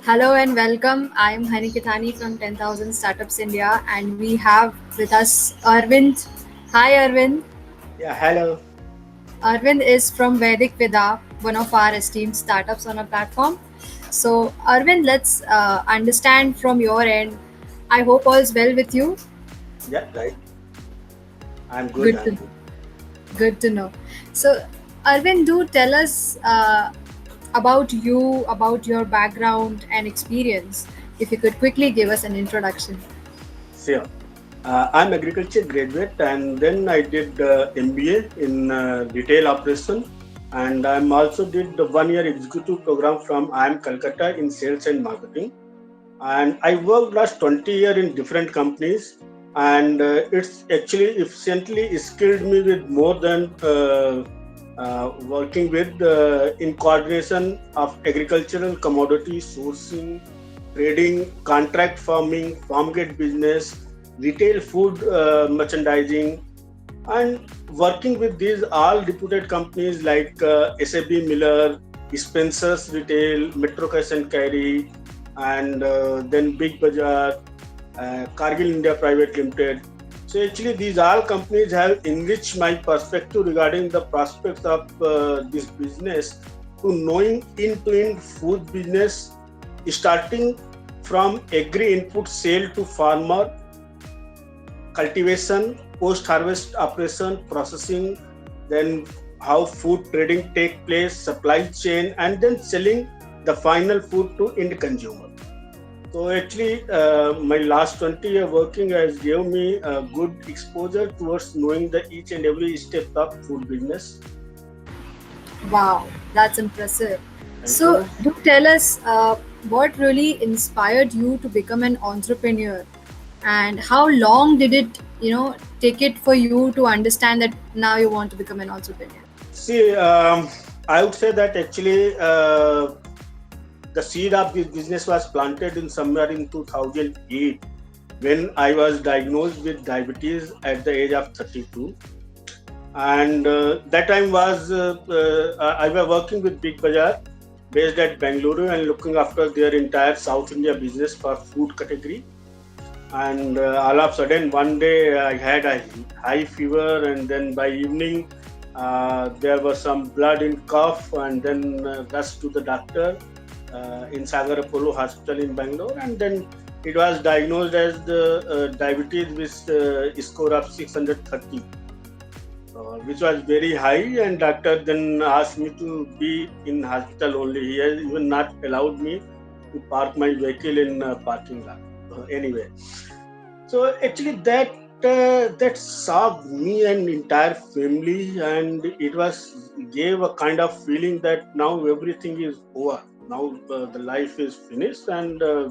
Hello and welcome. I am Hani Kithani from 10,000 Startups India, and we have with us Arvind. Hi, Arvind. Yeah, hello. Arvind is from Vedic Vida, one of our esteemed startups on our platform. So, Arvind, let's understand from your end. I hope all is well with you. Yeah, right. I'm good. Good I'm to good. Good to know. So, Arvind, do tell us about you, about your background and experience. If you could quickly give us an introduction. Sure. I'm agriculture graduate, and then I did MBA in retail operation, and I'm also did the 1 year executive program from IIM Calcutta in sales and marketing. And I worked last 20 years in different companies, and it's actually efficiently skilled me with more than working with in coordination of agricultural commodity sourcing, trading, contract farming, farm gate business, retail food merchandising, and working with these all reputed companies like SAB Miller, Spencer's Retail, Metro Cash and Carry, and then Big Bazaar, Cargill India Private Limited. So actually, these all companies have enriched my perspective regarding the prospects of this business to knowing end-to-end food business, starting from agri input sale to farmer, cultivation, post-harvest operation, processing, then how food trading take place, supply chain, and then selling the final food to end consumer. So actually, my last 20 year working has given me a good exposure towards knowing the each and every step of food business. Wow, that's impressive. Thank So, you. do tell us what really inspired you to become an entrepreneur, and how long did it, take it for you to understand that now you want to become an entrepreneur? See, I would say that actually the seed of this business was planted in somewhere in 2008 when I was diagnosed with diabetes at the age of 32. And that time was I was working with Big Bazaar based at Bangalore and looking after their entire South India business for food category. And all of a sudden one day I had a high fever, and then by evening there was some blood in cough, and then rushed to the doctor in Sagar Apollo Hospital in Bangalore, and then it was diagnosed as the diabetes with score of 630, which was very high, and doctor then asked me to be in hospital only. He has even not allowed me to park my vehicle in parking lot. Anyway, so actually that shocked me and entire family, and it was gave a kind of feeling that now everything is over. Now the life is finished, and uh,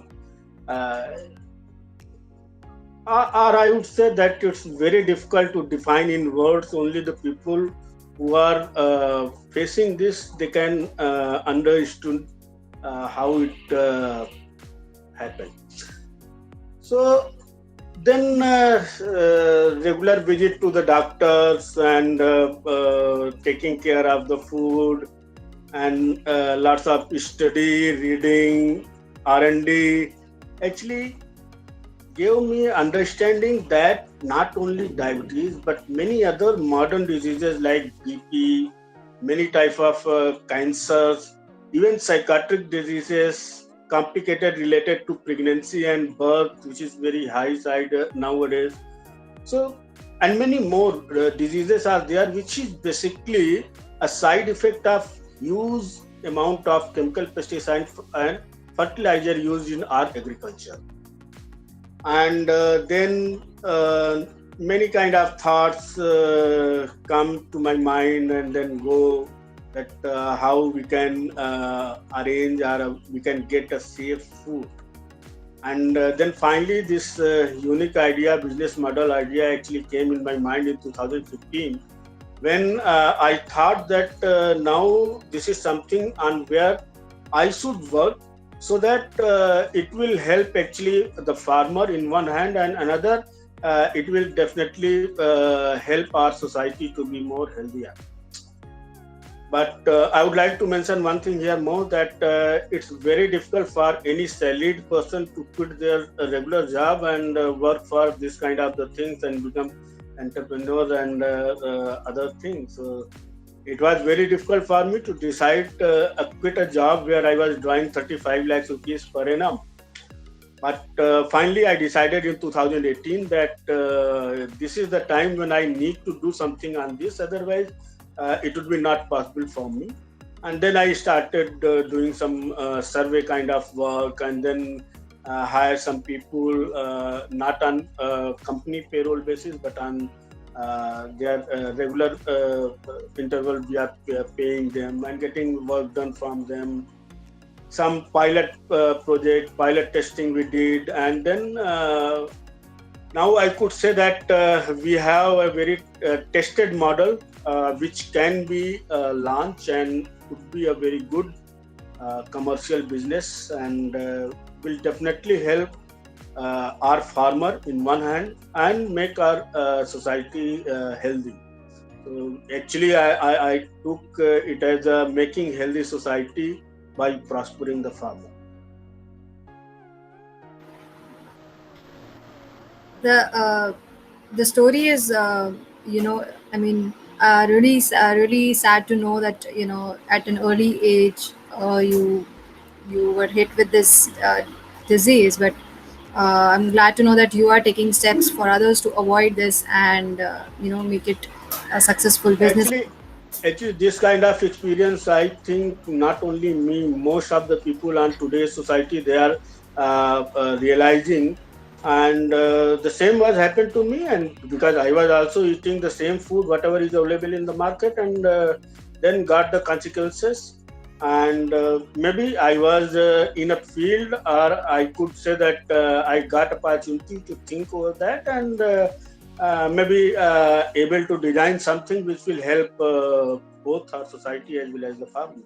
or I would say that it's very difficult to define in words. Only the people who are facing this, they can understand how it happened. So then regular visit to the doctors, and taking care of the food, and lots of study, reading, R&D actually gave me understanding that not only diabetes but many other modern diseases like BP, many type of cancers, even psychiatric diseases, complicated related to pregnancy and birth, which is very high side nowadays. So, and many more diseases are there, which is basically a side effect of huge amount of chemical pesticide and fertilizer used in our agriculture. And then many kind of thoughts come to my mind, and then go that how we can arrange, or we can get a safe food. And then finally this unique idea, business model idea actually came in my mind in 2015, when I thought that now this is something on where I should work, so that it will help actually the farmer in one hand, and another it will definitely help our society to be more healthier. But I would like to mention one thing here more, that it's very difficult for any salaried person to quit their regular job and work for this kind of the things and become entrepreneurs and other things. So it was very difficult for me to decide quit a job where I was drawing 35 lakhs rupees per annum. But finally, I decided in 2018 that this is the time when I need to do something on this. Otherwise, it would be not possible for me. And then I started doing some survey kind of work, and then hire some people, not on company payroll basis, but on their regular interval. We are paying them and getting work done from them. Some pilot project, pilot testing we did, and then now I could say that we have a very tested model which can be launched and could be a very good commercial business, and will definitely help our farmer in one hand and make our society healthy. So actually, I took it as a making healthy society by prospering the farmer. The story is, I mean, really sad to know that, at an early age, you were hit with this disease. But I'm glad to know that you are taking steps for others to avoid this and make it a successful business. Actually, actually, this kind of experience, I think not only me, most of the people on today's society, they are realizing. And the same was happened to me, and because I was also eating the same food, whatever is available in the market, and then got the consequences. And maybe I was in a field, or I could say that I got opportunity to think over that, and maybe able to design something which will help both our society as well as the family.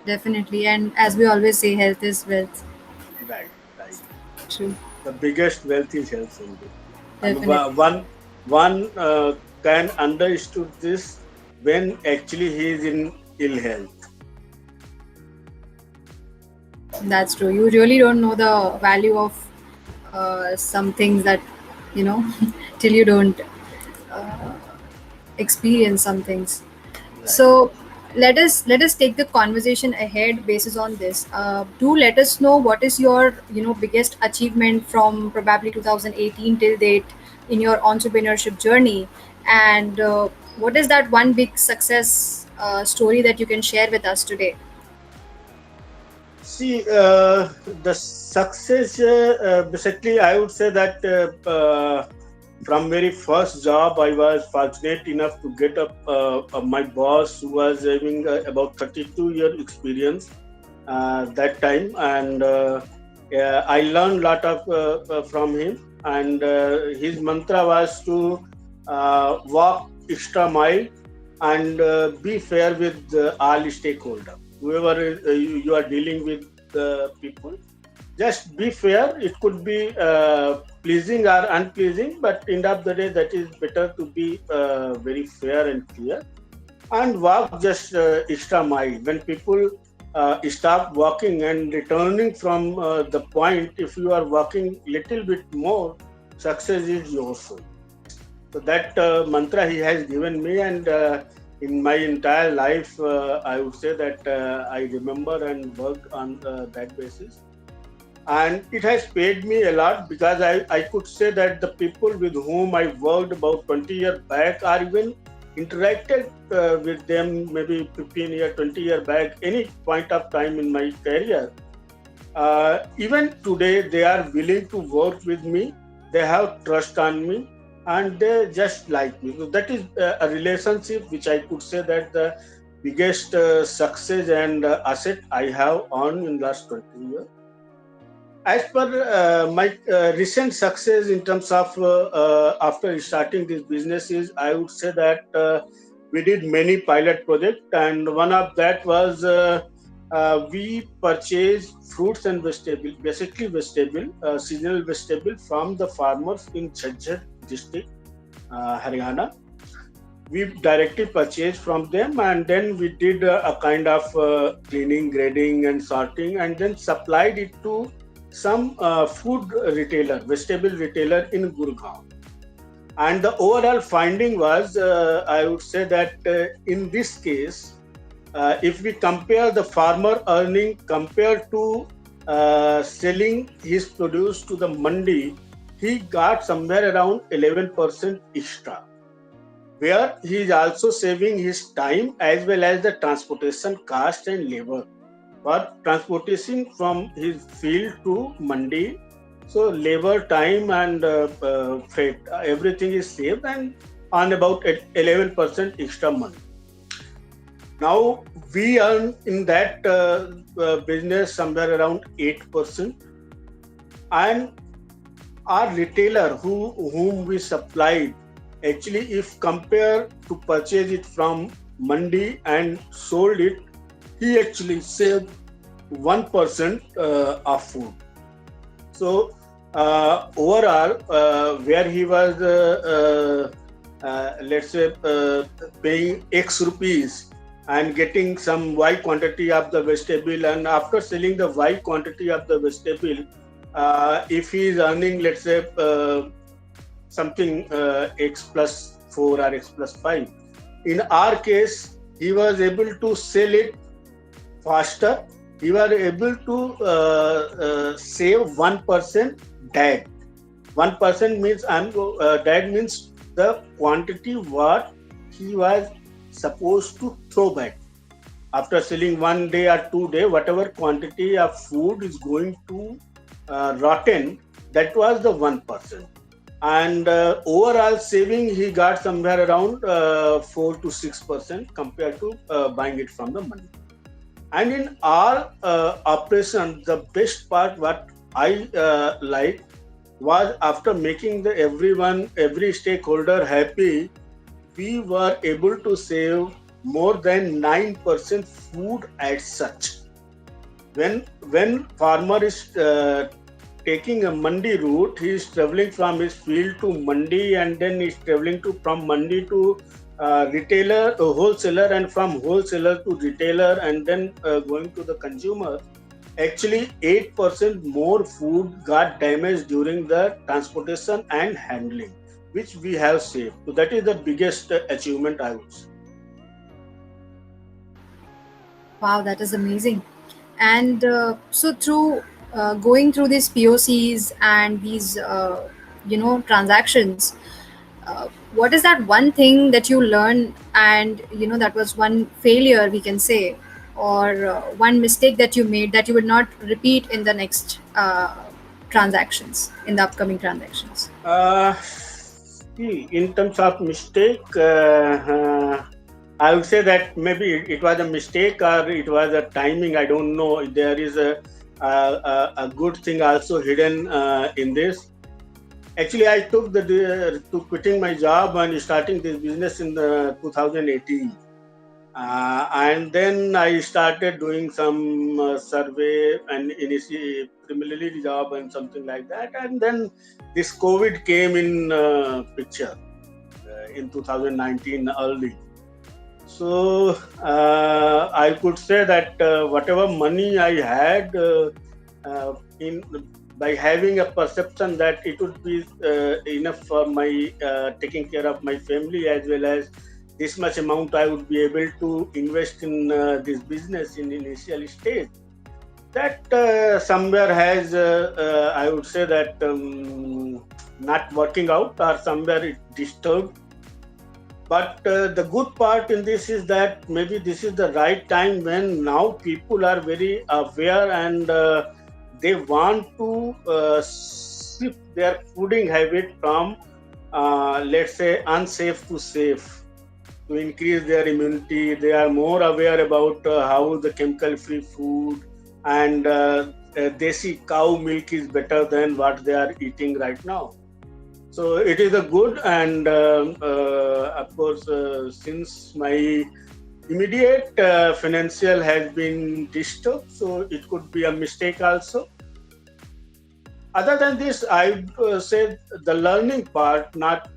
Definitely, and as we always say, health is wealth. Right, right. True. The biggest wealth is health only. And Definitely. one can understood this when actually he is in ill health. That's true. You really don't know the value of some things that, you know, till you don't uh, experience some things. Right. So let us take the conversation ahead basis on this. Do let us know what is your biggest achievement from probably 2018 till date in your entrepreneurship journey, and what is that one big success story that you can share with us today? See, the success, basically, I would say that from very first job, I was fortunate enough to get up my boss, who was having about 32-year experience that time, and yeah, I learned a lot of from him. And his mantra was to walk extra mile and be fair with all stakeholders. Whoever you are dealing with the people, just be fair. It could be pleasing or unpleasing, but end of the day, that is better to be very fair and clear, and walk just extra mile. When people start walking and returning from the point, if you are walking little bit more, success is yours. So that mantra he has given me, and in my entire life, I would say that I remember and work on that basis. And it has paid me a lot, because I could say that the people with whom I worked about 20 years back, or even interacted with them maybe 15 year, 20 year back, any point of time in my career, even today they are willing to work with me. They have trust on me, and they just like me. So that is a relationship which I could say that the biggest success and asset I have on in last 20 years. As per my recent success in terms of after starting this business is, I would say that we did many pilot projects, and one of that was we purchased fruits and vegetable, basically vegetable, seasonal vegetable from the farmers in Jhajjar district, Haryana. we directly purchased from them, and then we did a kind of cleaning, grading, and sorting, and then supplied it to some food retailer, vegetable retailer in Gurgaon. And the overall finding was, I would say that in this case, if we compare the farmer earning compared to selling his produce to the mandi, he got somewhere around 11% extra, where he is also saving his time as well as the transportation cost and labor for transportation from his field to mandi. So labor, time, and freight, everything is saved, and on about 11% extra money. Now we earn in that business somewhere around 8%, and our retailer whom we supplied, actually if compare to purchase it from mandi and sold it, he actually saved 1% of food. So overall, where he was let's say paying X rupees and getting some Y quantity of the vegetable, and after selling the Y quantity of the vegetable, if he is earning, let's say something X plus 4 or X plus 5, in our case he was able to sell it faster. He was able to save 1% DAG. 1% means DAG means the quantity what he was supposed to throw back after selling 1 day or 2 day. Whatever quantity of food is going to rotten, that was the 1%. And overall saving he got somewhere around 4 to 6% compared to buying it from the mandi. And in our operation, the best part what I like was, after making the every stakeholder happy, we were able to save more than 9% food as such. When farmer is taking a mandi route, he is traveling from his field to mandi, and then he is traveling from mandi to retailer, wholesaler, and from wholesaler to retailer, and then going to the consumer. Actually 8% more food got damaged during the transportation and handling, which we have saved. So that is the biggest achievement, I would say. Wow, that is amazing. And so through going through these POCs and these transactions, what is that one thing that you learned, and that was one failure we can say, or one mistake that you made that you would not repeat in the next transactions, in the upcoming transactions? In terms of mistake, I would say that maybe it was a mistake or it was a timing. I don't know. There is a good thing also hidden in this. Actually, I took to quitting my job and starting this business in 2018. And then I started doing some survey and initially preliminary job and something like that. And then this COVID came in picture in 2019 early. So I could say that whatever money I had in by having a perception that it would be enough for my taking care of my family, as well as this much amount I would be able to invest in this business in initial stage. That somewhere has, I would say that not working out, or somewhere it disturbed. But the good part in this is that maybe this is the right time when now people are very aware, and they want to shift their fooding habit from, let's say, unsafe to safe, to increase their immunity. They are more aware about how the chemical-free food and desi cow milk is better than what they are eating right now. So it is a good, and of course, since my immediate financial has been disturbed, so it could be a mistake also. Other than this, I say the learning part, not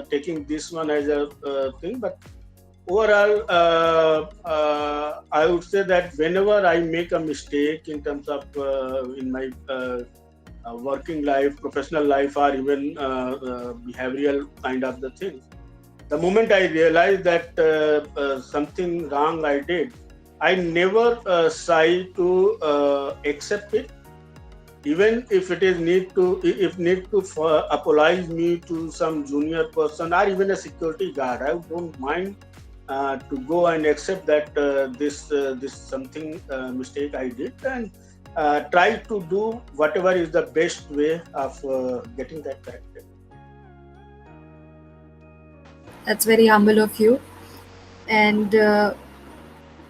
taking this one as a thing, but overall, I would say that whenever I make a mistake in terms of in my working life, professional life, or even behavioral kind of the things, the moment I realize that something wrong I did, I never shy to accept it, even if it is need to, if need to apologize me to some junior person or even a security guard. I don't mind to go and accept that this something mistake I did, and try to do whatever is the best way of getting that corrected. That's very humble of you. And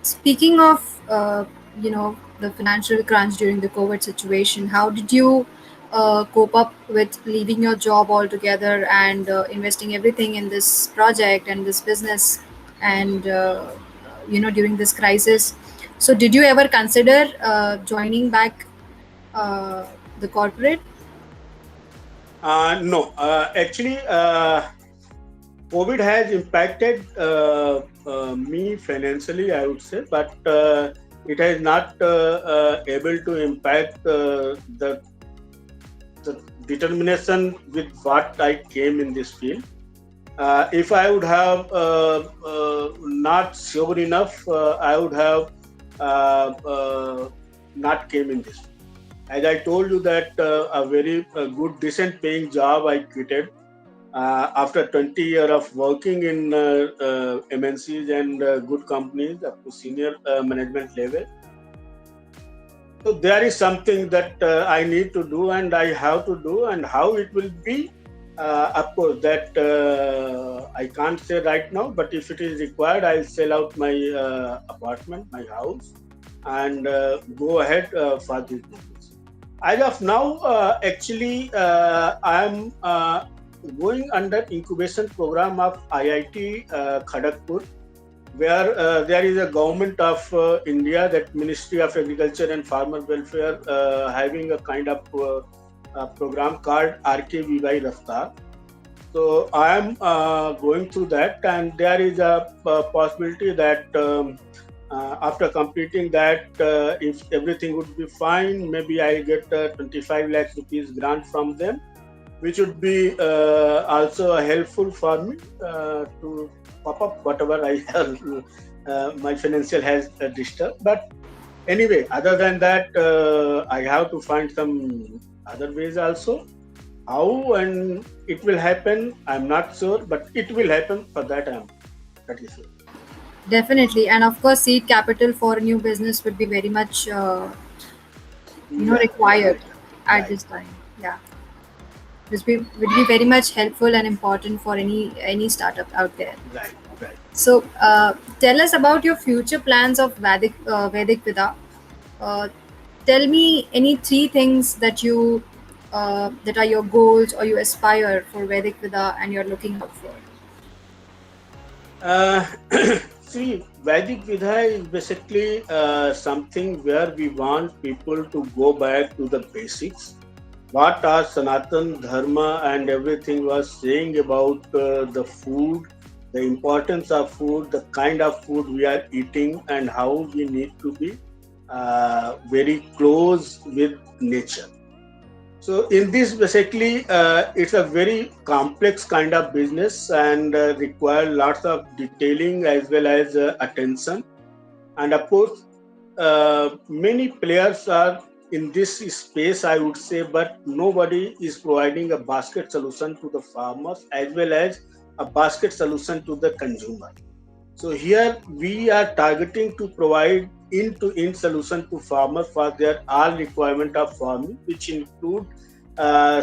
speaking of, the financial crunch during the COVID situation, how did you cope up with leaving your job altogether and investing everything in this project and this business, and during this crisis? So, did you ever consider joining back uh, the corporate? No, actually, COVID has impacted me financially, I would say, but it has not able to impact the determination with what I came in this field. If I would have not sure enough, I would have not came in this. As I told you that a very good, decent paying job I quitted after 20 years of working in MNCs and good companies up to senior management level. So there is something that I need to do and I have to do, and how it will be. Of course, that I can't say right now, but if it is required, I'll sell out my apartment, my house, and go ahead for this business. As of now, actually, I am going under incubation program of IIT Kharagpur, where there is a government of India, that Ministry of Agriculture and Farmer Welfare, having a kind of program called RKVY Raftar. So I am going through that, and there is a possibility that after completing that, if everything would be fine, maybe I get 25 lakh rupees grant from them, which would be also helpful for me to pop up whatever I have, my financial has disturbed. But anyway, other than that, I have to find some other ways also. How and it will happen, I'm not sure, but it will happen. For that, I'm pretty sure. Definitely, and of course, seed capital for a new business would be very much, Yeah, required definitely. at Right, this time. Yeah, this would be very much helpful and important for any startup out there. right, right. So, tell us about your future plans of Vedic Vida. Uh, Tell me any three things that are your goals or you aspire for Vedic Vida and you're looking out for. Uh, See, Vedic Vidha is basically something where we want people to go back to the basics. What our Sanatan Dharma and everything was saying about the food, the importance of food, the kind of food we are eating, and how we need to be very close with nature. So in this, basically, it's a very complex kind of business and require lots of detailing as well as attention. And of course, many players are in this space, I would say, but nobody is providing a basket solution to the farmers as well as a basket solution to the consumer. So here we are targeting to provide end-to-end solution to farmers for their all requirement of farming, which include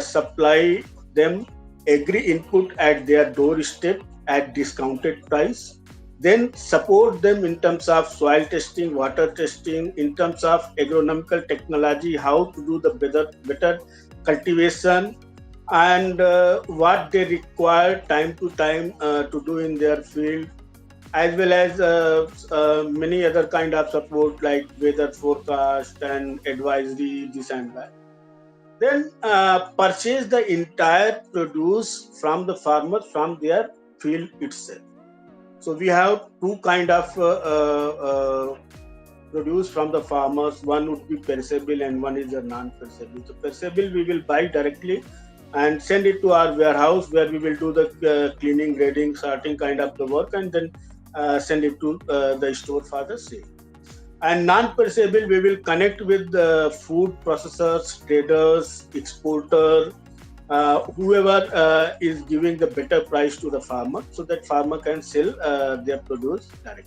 supply them agri input at their doorstep at discounted price. Then support them in terms of soil testing, water testing, in terms of agronomical technology, how to do the better cultivation, and what they require time to time to do in their field, as well as many other kind of support like weather forecast and advisory, this and that. then purchase the entire produce from the farmer from their field itself. So we have two kind of produce from the farmers. One would be perishable and one is a non-perishable. So perishable we will buy directly and send it to our warehouse where we will do the cleaning, grading, sorting kind of the work, and then send it to the store for the sale. And non-perishable we will connect with the food processors, traders, exporter, whoever is giving the better price to the farmer, so that farmer can sell their produce directly,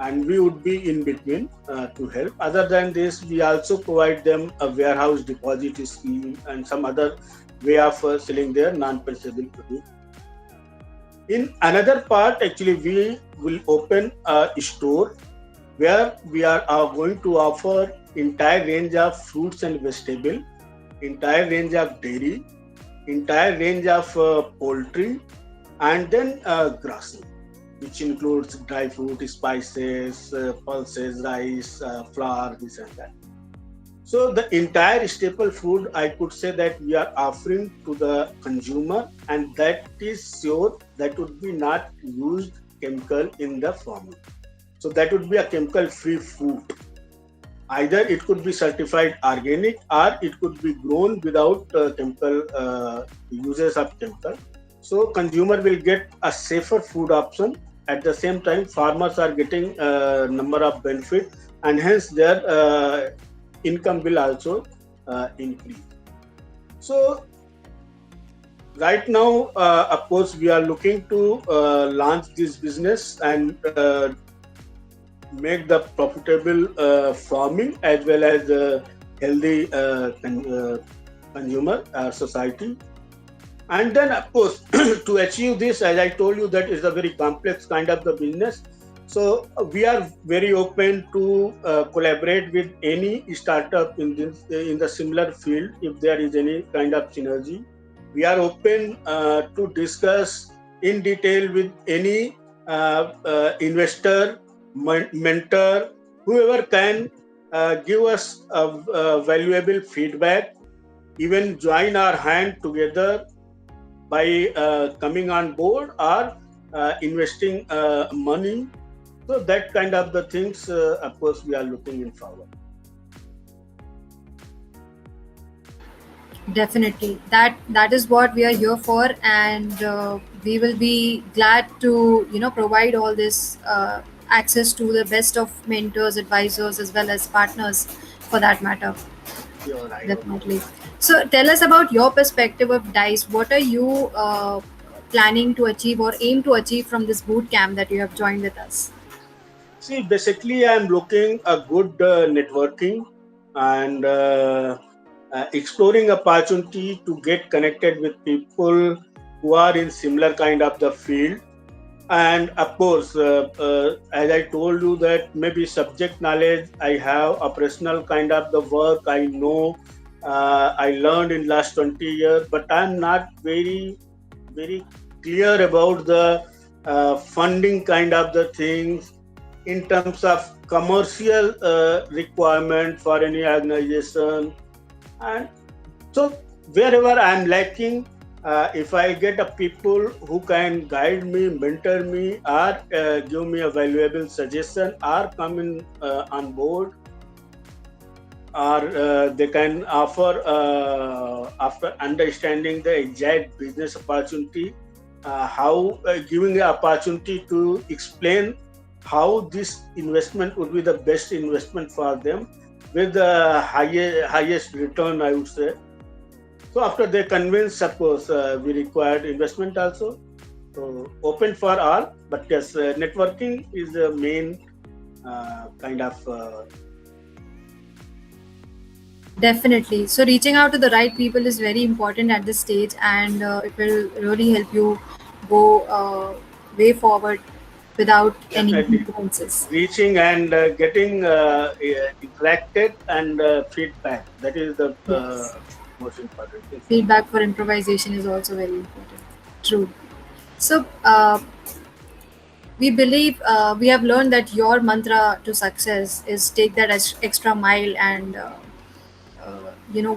and we would be in between to help. Other than this, we also provide them a warehouse deposit scheme and some other way of selling their non-perishable produce. In another part, actually, we will open a store where we are going to offer entire range of fruits and vegetable, entire range of dairy, entire range of poultry, and then grocery, which includes dry fruit, spices, pulses, rice, flour, this and that. So the entire staple food, I could say that we are offering to the consumer, and that is sure that would be not used chemical in the farming. So that would be a chemical-free food. Either it could be certified organic or it could be grown without chemical uses of chemical. So consumer will get a safer food option. At the same time, farmers are getting a number of benefit, and hence their income will also increase. So right now, of course, we are looking to launch this business and make the profitable farming as well as healthy consumer society. And then, of course, to achieve this, as I told you, that is a very complex kind of the business. So we are very open to collaborate with any startup in the similar field if there is any kind of synergy. We are open to discuss in detail with any investor, mentor, whoever can give us valuable feedback, even join our hand together by coming on board or investing money. So that kind of the things, of course, we are looking in forward. Definitely, that is what we are here for, and we will be glad to provide all this access to the best of mentors, advisors, as well as partners, for that matter. Sure, I hope. Definitely. So tell us about your perspective of Dice. What are you planning to achieve or aim to achieve from this boot camp that you have joined with us? See, basically, I'm looking a good networking and exploring opportunity to get connected with people who are in similar kind of the field. And of course, as I told you, that maybe subject knowledge I have, operational kind of the work I know, I learned in last 20 years, but I'm not very clear about the funding kind of the things in terms of commercial requirement for any organization. And so wherever I'm lacking, if I get a people who can guide me, mentor me, or give me a valuable suggestion, or come in on board, or they can offer after understanding the exact business opportunity, how giving the opportunity to explain how this investment would be the best investment for them with the highest return, I would say. So after they convince, of course, we required investment also. So open for all, but yes, networking is the main kind of. Definitely. So reaching out to the right people is very important at this stage, and it will really help you go way forward without any Definitely hindrances. reaching and getting interacted and feedback. That is the Yes. most important thing. Feedback for improvisation is also very important. True. So we believe we have learned that your mantra to success is take that extra mile and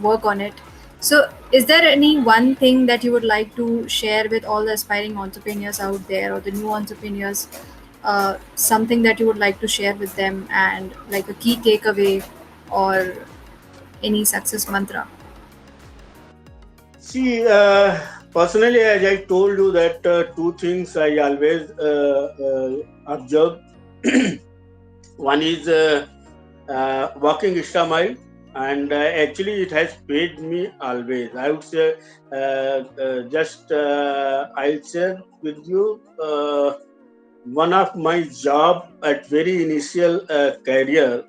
work on it. So, is there any one thing that you would like to share with all the aspiring entrepreneurs out there or the new entrepreneurs? Something that you would like to share with them and like a key takeaway or any success mantra? See, personally, as I told you that two things I always observe. One is walking extra mile, and actually it has paid me always. I would say, just I'll share with you one of my job at very initial career.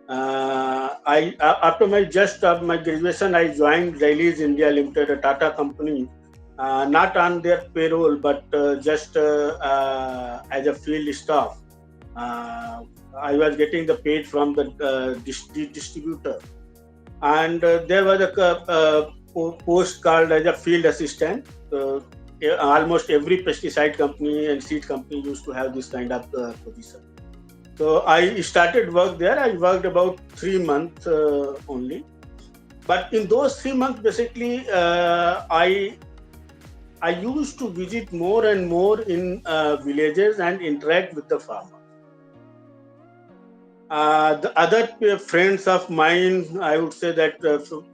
After my just after my graduation, I joined Railis India Limited, a Tata company, not on their payroll, but just as a field staff. Uh, I was getting the paid from the distributor, and there was a post called as a field assistant. Almost every pesticide company and seed company used to have this kind of position. So I started work there. I worked about 3 months only, but in those 3 months, basically, I used to visit more and more in villages and interact with the farmers. The other friends of mine, I would say that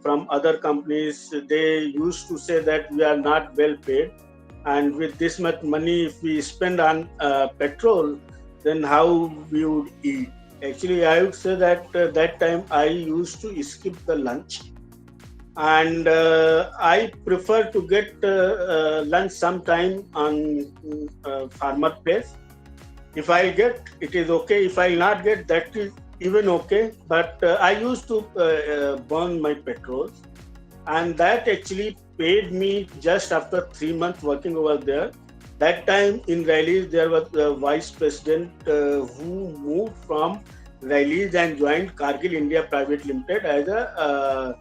from other companies, they used to say that we are not well paid, and with this much money, if we spend on petrol, then how we would eat. Actually, I would say that that time I used to skip the lunch, and I prefer to get lunch sometime on farmer place. If I get, it is okay. If I not get, that is even okay. But I used to burn my petrols, and that actually paid me just after 3 months working over there. That time in Railis, there was a vice president who moved from Railis and joined Cargill India Private Limited as a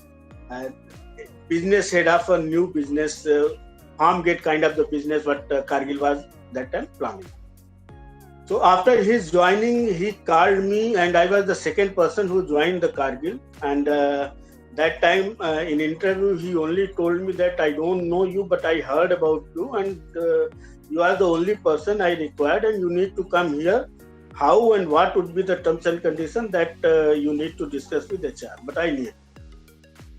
business head of a new business, farm gate kind of the business what Cargill was that time planning. So after his joining, he called me, and I was the second person who joined the Cargill. And that time in interview, he only told me that I don't know you, but I heard about you, and you are the only person I required, and you need to come here. How and what would be the terms and conditions that you need to discuss with HR? But I need.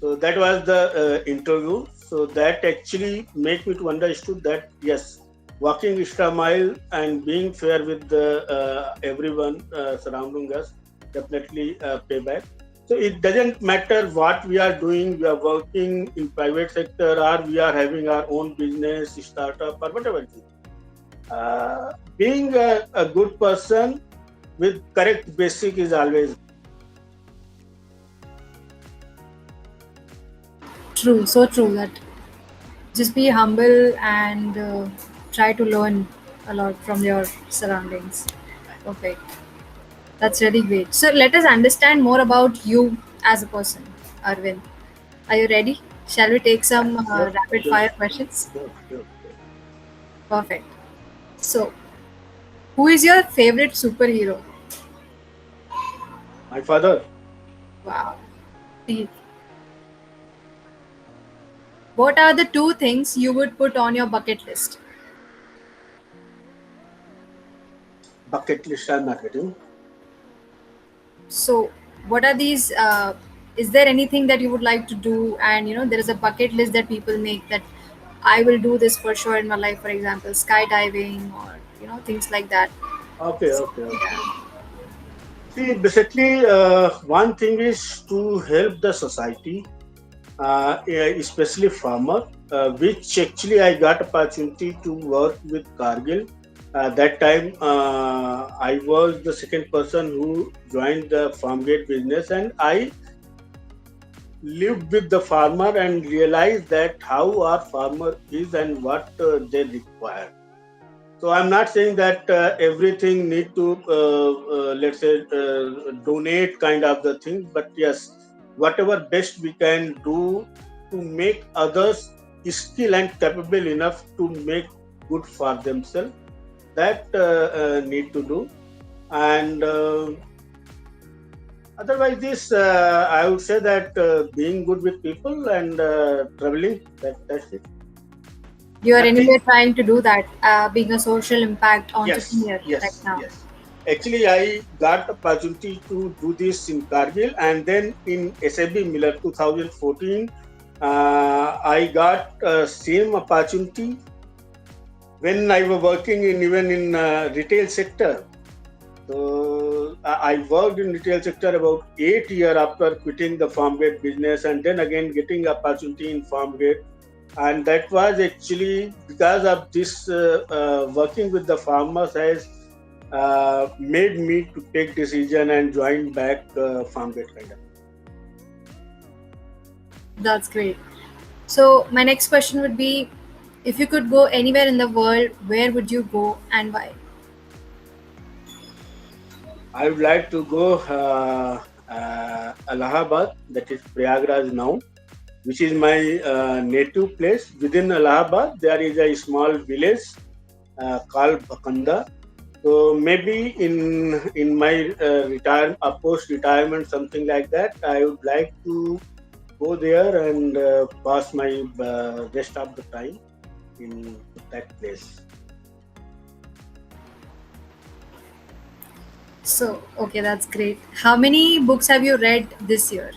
So that was the interview. So that actually made me to understood that yes, walking extra mile and being fair with everyone surrounding us definitely pay back. So it doesn't matter what we are doing. We are working in private sector or we are having our own business, startup or whatever it is. Being a good person with correct basic is always True, so true that just be humble and try to learn a lot from your surroundings. Perfect. That's really great. So let us understand more about you as a person, Arvind. Are you ready? Shall we take some yes, rapid yes, fire questions? yes, yes, yes. Perfect. So, who is your favorite superhero? My father, Wow. See, what are the two things you would put on your bucket list? bucket list I'm not getting. So, what are these? Is there anything that you would like to do? And there is a bucket list that people make that I will do this for sure in my life. For example, skydiving or things like that. Okay, So, okay, okay. yeah. See, basically, one thing is to help the society, especially farmer, which actually I got opportunity to work with Cargill. That time, I was the second person who joined the farm gate business, and I lived with the farmer and realized that how our farmer is and what they require. So I'm not saying that everything need to let's say donate kind of the thing, but yes, whatever best we can do to make others skill and capable enough to make good for themselves, that need to do. And Otherwise, this I would say that being good with people and traveling. That's it. You are Nothing. anyway trying to do that, being a social impact Yes, entrepreneur right yes, now. yes. Actually, I got opportunity to do this in Kargil, and then in SAB Miller 2014, I got same opportunity when I was working in even in retail sector. So I worked in retail sector about 8 years after quitting the farm gate business, and then again getting opportunity in farm gate. And that was actually because of this working with the farmers has made me to take decision and join back farm gate kind of. That's great. So my next question would be, if you could go anywhere in the world, where would you go and why? I would like to go Allahabad, that is Prayagraj now, which is my native place. Within Allahabad, there is a small village called Bakanda. So maybe in my retire post retirement something like that, I would like to go there and pass my rest of the time in that place. So, okay, that's great. How many books have you read this year?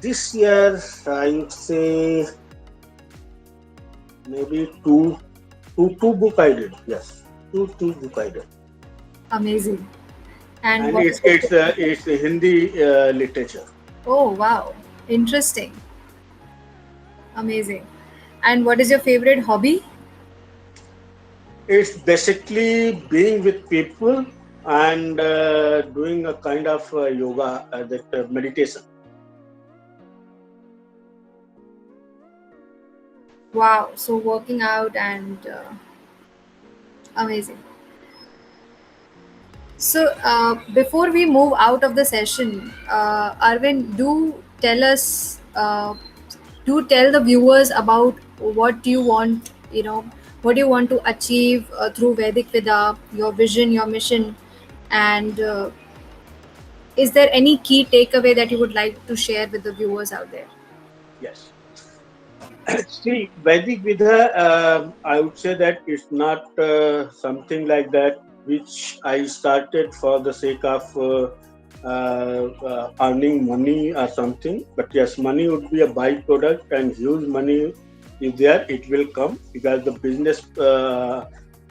This year, I would say maybe two book I did. Yes, two book I did, Amazing. And and what is it? it's a Hindi literature. Oh, wow. Interesting. Amazing. And what is your favorite hobby? It's basically being with people and doing a kind of yoga, that meditation. Wow. So, working out and amazing. So, before we move out of the session, Arvind, do tell the viewers about what do you want, what do you want to achieve through Vedic Vida, your vision, your mission, and is there any key takeaway that you would like to share with the viewers out there? Yes. See, Vedic Vidya, I would say that it's not something like that which I started for the sake of earning money or something. But yes, money would be a byproduct, and huge money is there. It will come because the business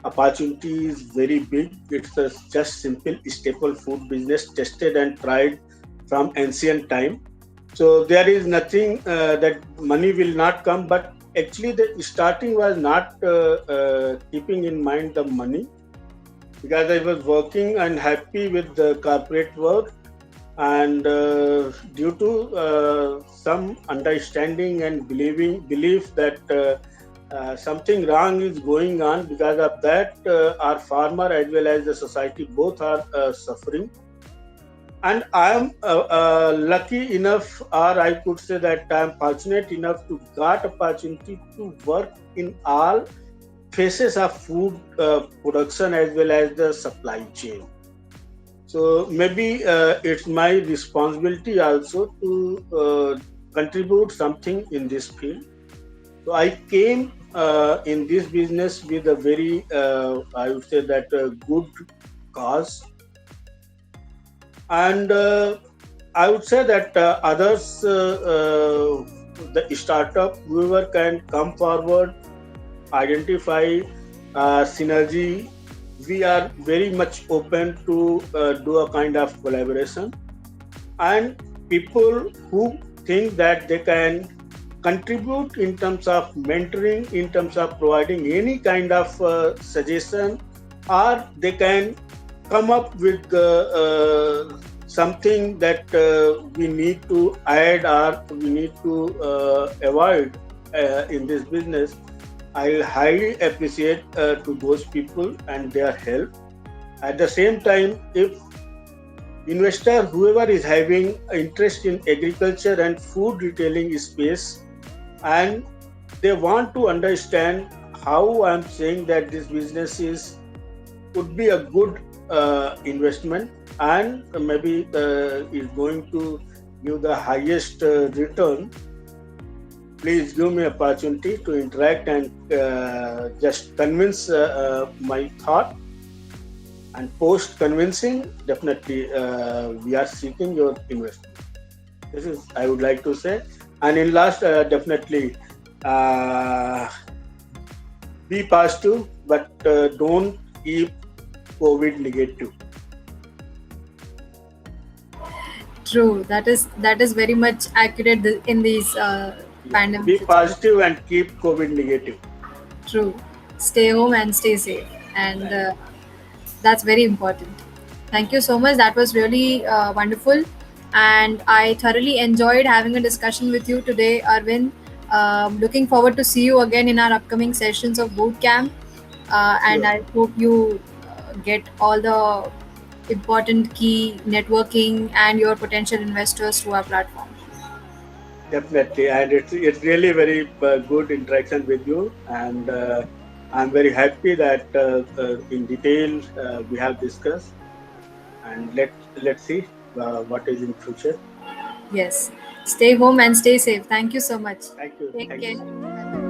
opportunity is very big. It's a just simple staple food business tested and tried from ancient time. So there is nothing that money will not come, but actually the starting was not keeping in mind the money, because I was working and happy with the corporate work, and due to some understanding and belief that something wrong is going on, because of that our farmer as well as the society both are suffering. And I am lucky enough, or I could say that I am fortunate enough to got opportunity to work in all phases of food production as well as the supply chain. So maybe it's my responsibility also to contribute something in this field. So I came in this business with a very, I would say that good cause, and I would say that others, the startup, whoever can come forward, identify synergy, we are very much open to do a kind of collaboration. And people who think that they can contribute in terms of mentoring, in terms of providing any kind of suggestion, or they can come up with something that we need to add or we need to avoid in this business. I highly appreciate to those people and their help. At the same time, if investor, whoever is having interest in agriculture and food retailing space, and they want to understand how I'm saying that this business is would be a good investment, and maybe is going to give the highest return, please give me opportunity to interact and just convince my thought, and post convincing, definitely we are seeking your investment. This is I would like to say. And in last, definitely uh, be positive, but don't keep COVID negative. True. That is very much accurate in these Be pandemic situations. positive and keep COVID negative. True. Stay home and stay safe, and that's very important. Thank you so much. That was really wonderful, and I thoroughly enjoyed having a discussion with you today, Arvind. Looking forward to see you again in our upcoming sessions of boot camp, and Sure. I hope you get all the important key networking and your potential investors to our platform. Definitely, and it's really very good interaction with you, and I'm very happy that in detail we have discussed, and let's see what is in future. Yes. Stay home and stay safe. Thank you so much. Thank you. Take Thank you. care.